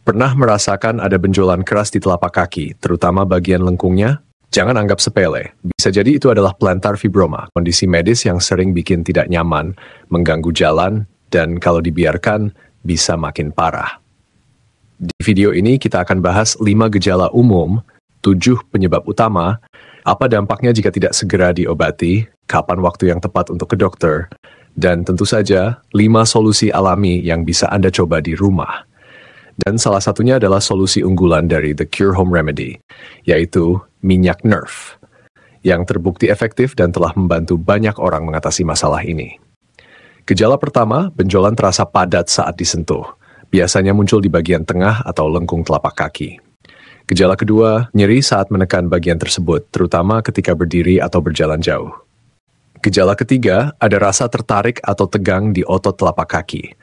Pernah merasakan ada benjolan keras di telapak kaki, terutama bagian lengkungnya? Jangan anggap sepele. Bisa jadi itu adalah plantar fibroma, kondisi medis yang sering bikin tidak nyaman, mengganggu jalan, dan kalau dibiarkan, bisa makin parah. Di video ini kita akan bahas 5 gejala umum, 7 penyebab utama, apa dampaknya jika tidak segera diobati, kapan waktu yang tepat untuk ke dokter, dan tentu saja 5 solusi alami yang bisa Anda coba di rumah. Dan salah satunya adalah solusi unggulan dari The Cure Home Remedy, yaitu minyak Nerf, yang terbukti efektif dan telah membantu banyak orang mengatasi masalah ini. Gejala pertama, benjolan terasa padat saat disentuh. Biasanya muncul di bagian tengah atau lengkung telapak kaki. Gejala kedua, nyeri saat menekan bagian tersebut, terutama ketika berdiri atau berjalan jauh. Gejala ketiga, ada rasa tertarik atau tegang di otot telapak kaki.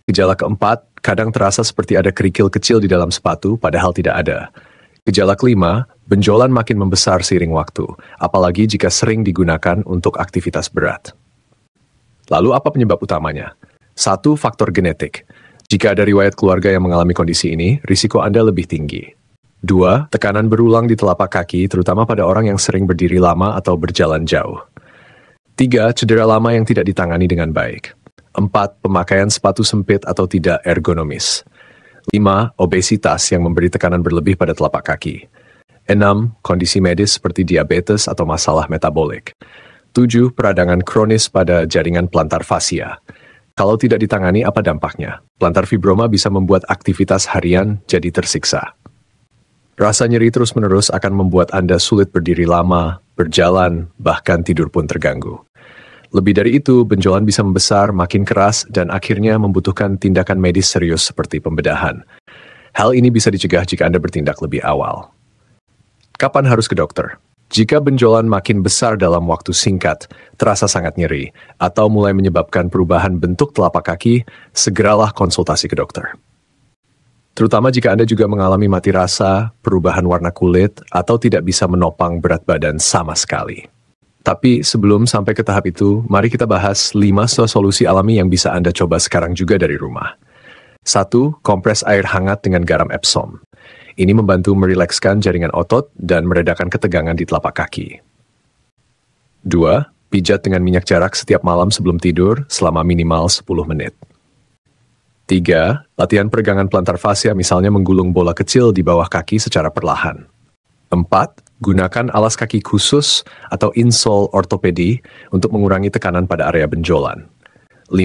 Gejala keempat, kadang terasa seperti ada kerikil kecil di dalam sepatu, padahal tidak ada. Gejala kelima, benjolan makin membesar seiring waktu, apalagi jika sering digunakan untuk aktivitas berat. Lalu apa penyebab utamanya? 1. Faktor genetik. Jika ada riwayat keluarga yang mengalami kondisi ini, risiko Anda lebih tinggi. 2. Tekanan berulang di telapak kaki, terutama pada orang yang sering berdiri lama atau berjalan jauh. 3. Cedera lama yang tidak ditangani dengan baik. 4. Pemakaian sepatu sempit atau tidak ergonomis. 5. Obesitas yang memberi tekanan berlebih pada telapak kaki. 6. Kondisi medis seperti diabetes atau masalah metabolik. 7. Peradangan kronis pada jaringan plantar fascia. Kalau tidak ditangani, apa dampaknya? Plantar fibroma bisa membuat aktivitas harian jadi tersiksa. Rasa nyeri terus-menerus akan membuat Anda sulit berdiri lama, berjalan, bahkan tidur pun terganggu. Lebih dari itu, benjolan bisa membesar, makin keras, dan akhirnya membutuhkan tindakan medis serius seperti pembedahan. Hal ini bisa dicegah jika Anda bertindak lebih awal. Kapan harus ke dokter? Jika benjolan makin besar dalam waktu singkat, terasa sangat nyeri, atau mulai menyebabkan perubahan bentuk telapak kaki, segeralah konsultasi ke dokter. Terutama jika Anda juga mengalami mati rasa, perubahan warna kulit, atau tidak bisa menopang berat badan sama sekali. Tapi sebelum sampai ke tahap itu, mari kita bahas 5 solusi alami yang bisa Anda coba sekarang juga dari rumah. 1. Kompres air hangat dengan garam Epsom. Ini membantu merilekskan jaringan otot dan meredakan ketegangan di telapak kaki. 2. Pijat dengan minyak jarak setiap malam sebelum tidur selama minimal 10 menit. 3. Latihan peregangan plantar fascia, misalnya menggulung bola kecil di bawah kaki secara perlahan. 4. Gunakan alas kaki khusus atau insole ortopedi untuk mengurangi tekanan pada area benjolan. 5.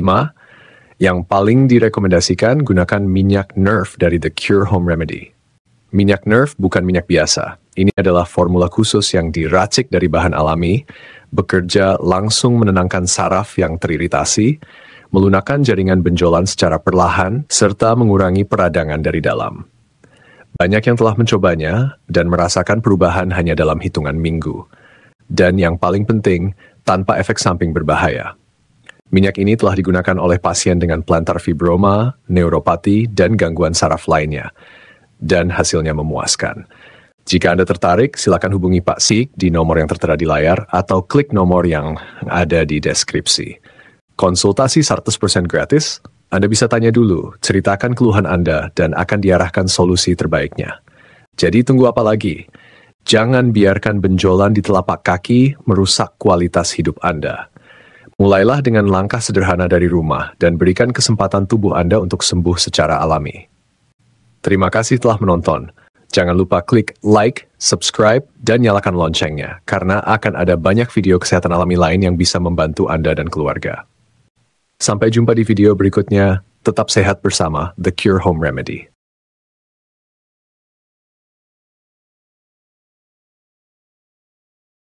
Yang paling direkomendasikan, gunakan minyak Nerf dari The Cure Home Remedy. Minyak Nerf bukan minyak biasa. Ini adalah formula khusus yang diracik dari bahan alami, bekerja langsung menenangkan saraf yang teriritasi, melunakkan jaringan benjolan secara perlahan, serta mengurangi peradangan dari dalam. Banyak yang telah mencobanya dan merasakan perubahan hanya dalam hitungan minggu. Dan yang paling penting, tanpa efek samping berbahaya. Minyak ini telah digunakan oleh pasien dengan plantar fibroma, neuropati, dan gangguan saraf lainnya. Dan hasilnya memuaskan. Jika Anda tertarik, silakan hubungi Pak Sik di nomor yang tertera di layar atau klik nomor yang ada di deskripsi. Konsultasi 100% gratis. Anda bisa tanya dulu, ceritakan keluhan Anda, dan akan diarahkan solusi terbaiknya. Jadi tunggu apa lagi? Jangan biarkan benjolan di telapak kaki merusak kualitas hidup Anda. Mulailah dengan langkah sederhana dari rumah, dan berikan kesempatan tubuh Anda untuk sembuh secara alami. Terima kasih telah menonton. Jangan lupa klik like, subscribe, dan nyalakan loncengnya, karena akan ada banyak video kesehatan alami lain yang bisa membantu Anda dan keluarga. Sampai jumpa di video berikutnya, tetap sehat bersama The Cure Home Remedy.